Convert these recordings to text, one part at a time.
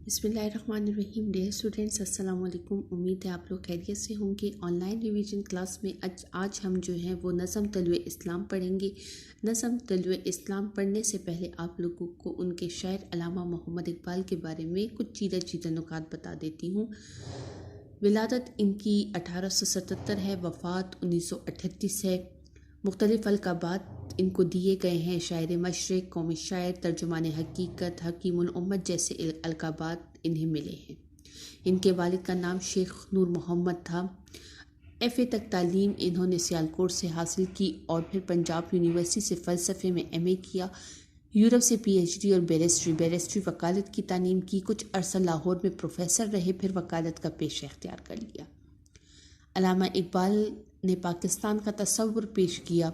بسم اللہ الرحمن الرحیم۔ ڈیئر اسٹوڈینٹس، السلام علیکم۔ امید ہے آپ لوگ خیریت سے ہوں گے۔ آن لائن ریویژن کلاس میں آج ہم جو ہیں وہ نظم طلوع اسلام پڑھیں گے۔ نظم طلوع اسلام پڑھنے سے پہلے آپ لوگوں کو ان کے شاعر علامہ محمد اقبال کے بارے میں کچھ چیدہ نکات بتا دیتی ہوں۔ ولادت ان کی 1877 ہے، وفات 1938 ہے۔ مختلف القابات ان کو دیے گئے ہیں: شاعر مشرق، قومی شاعر، ترجمان حقیقت، حکیم الامت جیسے القابات انہیں ملے ہیں۔ ان کے والد کا نام شیخ نور محمد تھا۔ ایف اے تک تعلیم انہوں نے سیالکوٹ سے حاصل کی اور پھر پنجاب یونیورسٹی سے فلسفے میں ایم اے کیا۔ یورپ سے پی ایچ ڈی اور بیرسٹری وکالت کی تعلیم کی۔ کچھ عرصہ لاہور میں پروفیسر رہے، پھر وکالت کا پیشہ اختیار کر لیا۔ علامہ اقبال نے پاکستان کا تصور پیش کیا۔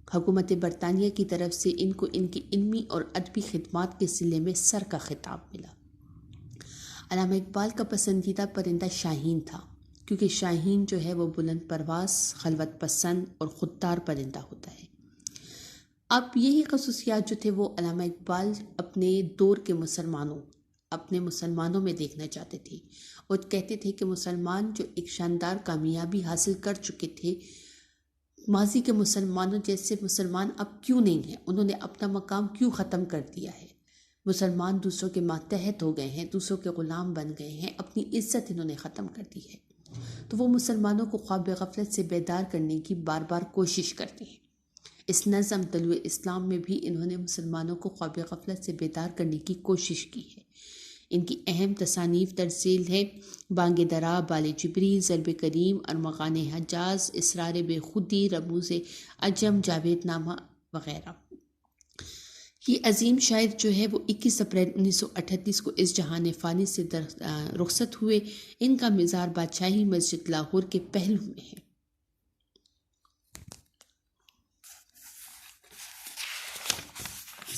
حکومت برطانیہ کی طرف سے ان کو ان کی علمی اور ادبی خدمات کے صلے میں سر کا خطاب ملا۔ علامہ اقبال کا پسندیدہ پرندہ شاہین تھا، کیونکہ شاہین جو ہے وہ بلند پرواز، خلوت پسند اور خوددار پرندہ ہوتا ہے۔ اب یہی خصوصیات جو تھے وہ علامہ اقبال اپنے دور کے اپنے مسلمانوں میں دیکھنا چاہتے تھے، اور کہتے تھے کہ مسلمان جو ایک شاندار کامیابی حاصل کر چکے تھے، ماضی کے مسلمانوں جیسے مسلمان اب کیوں نہیں ہیں، انہوں نے اپنا مقام کیوں ختم کر دیا ہے۔ مسلمان دوسروں کے ماتحت ہو گئے ہیں، دوسروں کے غلام بن گئے ہیں، اپنی عزت انہوں نے ختم کر دی ہے۔ تو وہ مسلمانوں کو خواب غفلت سے بیدار کرنے کی بار بار کوشش کرتے ہیں۔ اس نظم طلوع اسلام میں بھی انہوں نے مسلمانوں کو خواب غفلت سے بیدار کرنے کی کوشش کی ہے۔ ان کی اہم تصانیف درذیل ہے: بانگ درا، بال جبریل، ضرب کریم، ارمغان حجاز، اسرار بے خودی، رموز عجم، جاوید نامہ وغیرہ۔ یہ عظیم شاعر جو ہے وہ 21 اپریل 1938 کو اس جہان فانی سے رخصت ہوئے۔ ان کا مزار بادشاہی مسجد لاہور کے پہلو میں ہے۔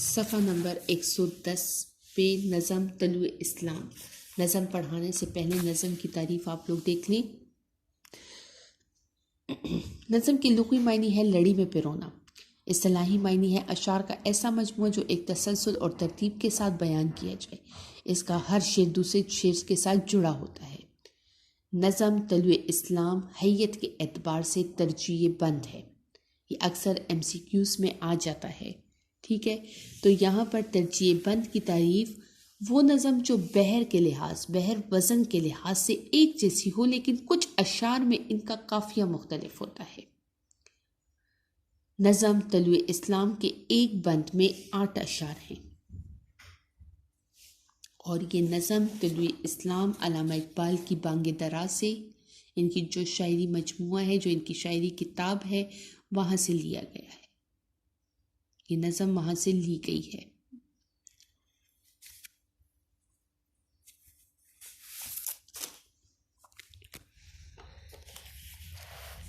صفحہ نمبر 110 پہ نظم طلوع اسلام۔ نظم پڑھانے سے پہلے نظم کی تعریف آپ لوگ دیکھ لیں۔ نظم کی لغوی معنی ہے لڑی میں پرونا۔ اصطلاحی معنی ہے اشعار کا ایسا مجموعہ جو ایک تسلسل اور ترتیب کے ساتھ بیان کیا جائے، اس کا ہر شعر دوسرے شعر کے ساتھ جڑا ہوتا ہے۔ نظم طلوع اسلام حیت کے اعتبار سے ترجیح بند ہے۔ یہ اکثر ایم سی کیوز میں آ جاتا ہے، ٹھیک ہے۔ تو یہاں پر ترجیح بند کی تعریف وہ نظم جو بحر وزن کے لحاظ سے ایک جیسی ہو، لیکن کچھ اشعار میں ان کا قافیہ مختلف ہوتا ہے۔ نظم طلوع اسلام کے ایک بند میں 8 اشعار ہیں، اور یہ نظم طلوع اسلام علامہ اقبال کی بانگ درا سے، ان کی جو شاعری مجموعہ ہے، جو ان کی شاعری کتاب ہے، وہاں سے لیا گیا ہے۔ یہ نظم وہاں سے لی گئی ہے۔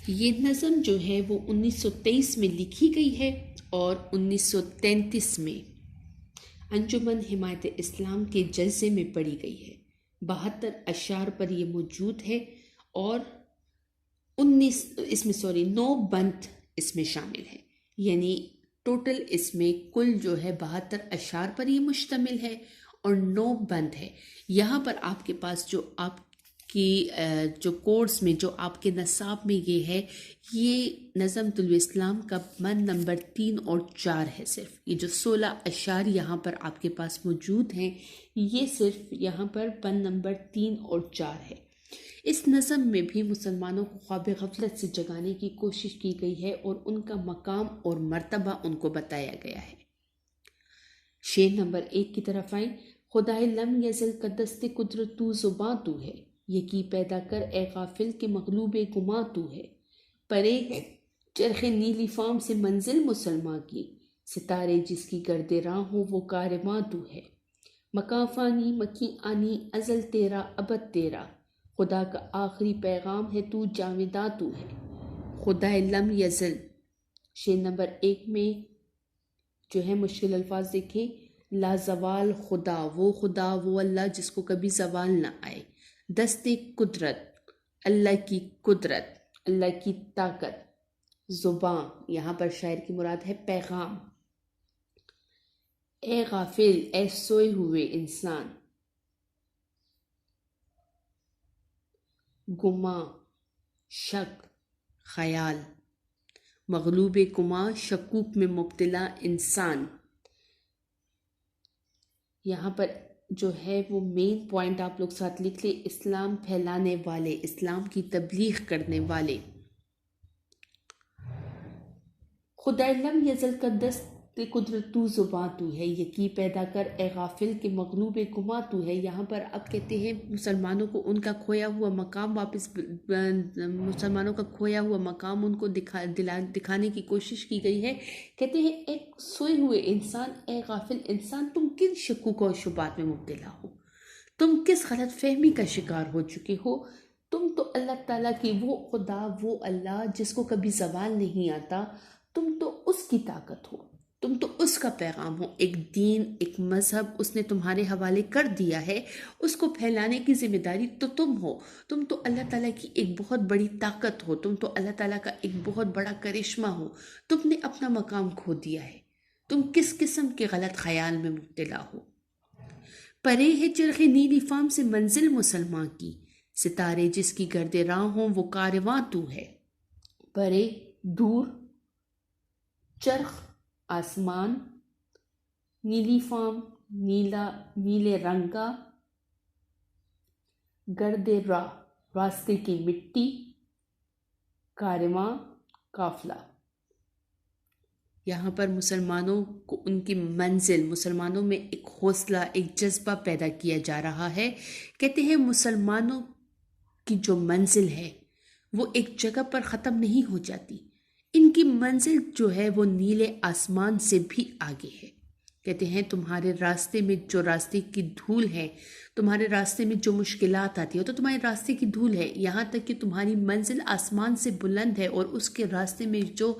یہ نظم جو ہے وہ 1923 میں لکھی گئی ہے اور 1933 میں انجمن حمایت اسلام کے جلسے میں پڑھی گئی ہے۔ 72 اشعار پر یہ موجود ہے، اور 9 بند اس میں شامل ہے، یعنی ٹوٹل اس میں کل جو ہے 72 اشعار پر یہ مشتمل ہے اور 9 بند ہے۔ یہاں پر آپ کے پاس جو آپ کی جو کورس میں جو آپ کے نصاب میں یہ ہے، یہ نظم طلوع اسلام کا بند نمبر 3 اور 4 ہے۔ صرف یہ جو 16 اشعار یہاں پر آپ کے پاس موجود ہیں، یہ صرف یہاں پر بند نمبر 3 اور 4 ہے۔ اس نظم میں بھی مسلمانوں کو خواب غفلت سے جگانے کی کوشش کی گئی ہے اور ان کا مقام اور مرتبہ ان کو بتایا گیا ہے۔ شعر نمبر 1 کی طرف آئیں۔ خدائے لم یزل کا دست قدرت تو زباں تو ہے، یکی پیدا کر اے غافل کے مغلوب گماں تو ہے۔ پرے ہے چرخ نیلی فام سے منزل مسلماں کی، ستارے جس کی گرد راہ ہو وہ کارواں تو ہے۔ مکاں فانی مکی آنی ازل تیرا ابد تیرا، خدا کا آخری پیغام ہے تو جاویداں تو ہے۔ خدائے لم یزل، شعر نمبر 1 میں جو ہے مشکل الفاظ دیکھیں۔ لازوال خدا وہ اللہ جس کو کبھی زوال نہ آئے۔ دست قدرت، اللہ کی قدرت، اللہ کی طاقت۔ زباں، یہاں پر شاعر کی مراد ہے پیغام۔ اے غافل، اے سوئے ہوئے انسان۔ گما، شک، خیال، مغلوب گما، شکوک میں مبتلا انسان۔ یہاں پر جو ہے وہ مین پوائنٹ آپ لوگ ساتھ لکھ لیں، اسلام پھیلانے والے، اسلام کی تبلیغ کرنے والے۔ خدائے لم یزل کا دست قدرت تو زباں تو ہے، یقین پیدا کر اے غافل کہ مغلوب گما تو ہے۔ یہاں پر اب کہتے ہیں مسلمانوں کو ان کا کھویا ہوا مقام واپس، مسلمانوں کا کھویا ہوا مقام ان کو دکھانے کی کوشش کی گئی ہے۔ کہتے ہیں ایک سوئے ہوئے انسان، اے غافل انسان، تم کن شکوک و شبہات میں مبتلا ہو، تم کس غلط فہمی کا شکار ہو چکے ہو؟ تم تو اللہ تعالیٰ کی وہ خدا، وہ اللہ جس کو کبھی زوال نہیں آتا، تم تو اس کی طاقت ہو، تم تو اس کا پیغام ہو، ایک دین، ایک مذہب اس نے تمہارے حوالے کر دیا ہے، اس کو پھیلانے کی ذمہ داری تو تم ہو، تم تو اللہ تعالیٰ کی ایک بہت بڑی طاقت ہو، تم تو اللہ تعالیٰ کا ایک بہت بڑا کرشمہ ہو، تم نے اپنا مقام کھو دیا ہے، تم کس قسم کے غلط خیال میں مبتلا ہو؟ پرے ہے چرخ نیلی فام سے منزل مسلمان کی، ستارے جس کی گرد راہ ہوں وہ کارواں تو ہے۔ پرے دور، چرخ آسمان، نیلی فام نیلا، نیلے رنگ کا، گرد راہ راستے کی مٹی، کارواں قافلہ۔ یہاں پر مسلمانوں کو ان کی منزل، مسلمانوں میں ایک حوصلہ، ایک جذبہ پیدا کیا جا رہا ہے۔ کہتے ہیں مسلمانوں کی جو منزل ہے وہ ایک جگہ پر ختم نہیں ہو جاتی، ان کی منزل جو ہے وہ نیلے آسمان سے بھی آگے ہے۔ کہتے ہیں تمہارے راستے میں جو راستے کی دھول ہے، تمہارے راستے میں جو مشکلات آتی ہے تو تمہارے راستے کی دھول ہے، یہاں تک کہ تمہاری منزل آسمان سے بلند ہے، اور اس کے راستے میں جو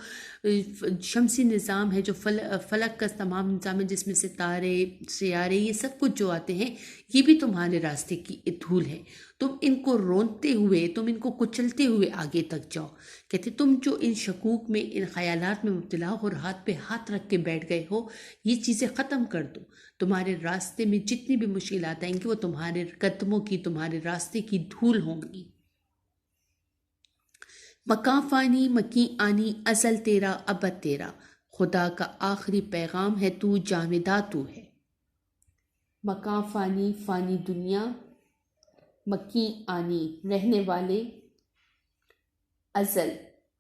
شمسی نظام ہے، جو فلک کا تمام نظام ہے، جس میں ستارے، سیارے، یہ سب کچھ جو آتے ہیں، یہ بھی تمہارے راستے کی دھول ہے۔ تم ان کو رونتے ہوئے، تم ان کو کچلتے ہوئے آگے تک جاؤ۔ کہتے تم جو ان شکوک میں، ان خیالات میں مبتلا ہو اور ہاتھ پہ ہاتھ رکھ کے بیٹھ گئے ہو، یہ چیزیں ختم کر دو۔ تمہارے راستے میں جتنی بھی مشکلات آئیں گی وہ تمہارے قدموں کی، تمہارے راستے کی دھول ہوں گی۔ مکاں فانی مکی آنی، ازل تیرا ابد تیرا، خدا کا آخری پیغام ہے تو، جامدہ تو ہے۔ مکاں فانی، فانی دنیا، مکی آنی رہنے والے، ازل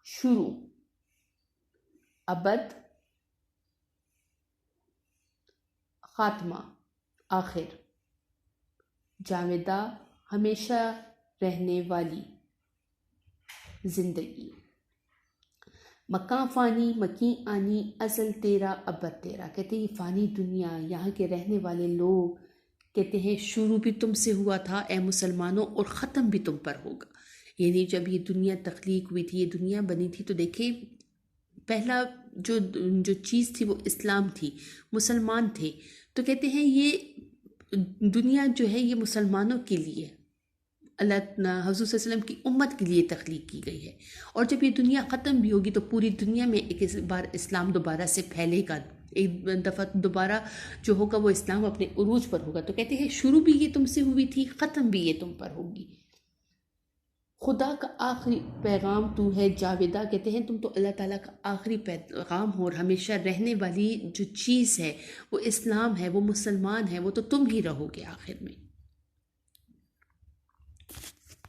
شروع، ابد خاتمہ آخر، جامدہ ہمیشہ رہنے والی زندگی۔ مکاں فانی مکی آنی، ازل تیرا ابد تیرا۔ کہتے ہیں یہ فانی دنیا، یہاں کے رہنے والے لوگ، کہتے ہیں شروع بھی تم سے ہوا تھا اے مسلمانوں، اور ختم بھی تم پر ہوگا۔ یعنی جب یہ دنیا تخلیق ہوئی تھی، یہ دنیا بنی تھی، تو دیکھیں پہلا جو چیز تھی وہ اسلام تھی، مسلمان تھے، تو کہتے ہیں یہ دنیا جو ہے یہ مسلمانوں کے لیے، اللہ حضور صلی اللہ علیہ وسلم کی امت کے لیے تخلیق کی گئی ہے، اور جب یہ دنیا ختم بھی ہوگی تو پوری دنیا میں ایک بار اسلام دوبارہ سے پھیلے گا، ایک دفعہ دوبارہ جو ہوگا وہ اسلام اپنے عروج پر ہوگا۔ تو کہتے ہیں شروع بھی یہ تم سے ہوئی تھی، ختم بھی یہ تم پر ہوگی۔ خدا کا آخری پیغام تو ہے جاویدہ۔ کہتے ہیں تم تو اللہ تعالیٰ کا آخری پیغام ہو، اور ہمیشہ رہنے والی جو چیز ہے وہ اسلام ہے، وہ مسلمان ہے، وہ تو تم ہی رہو گے آخر میں۔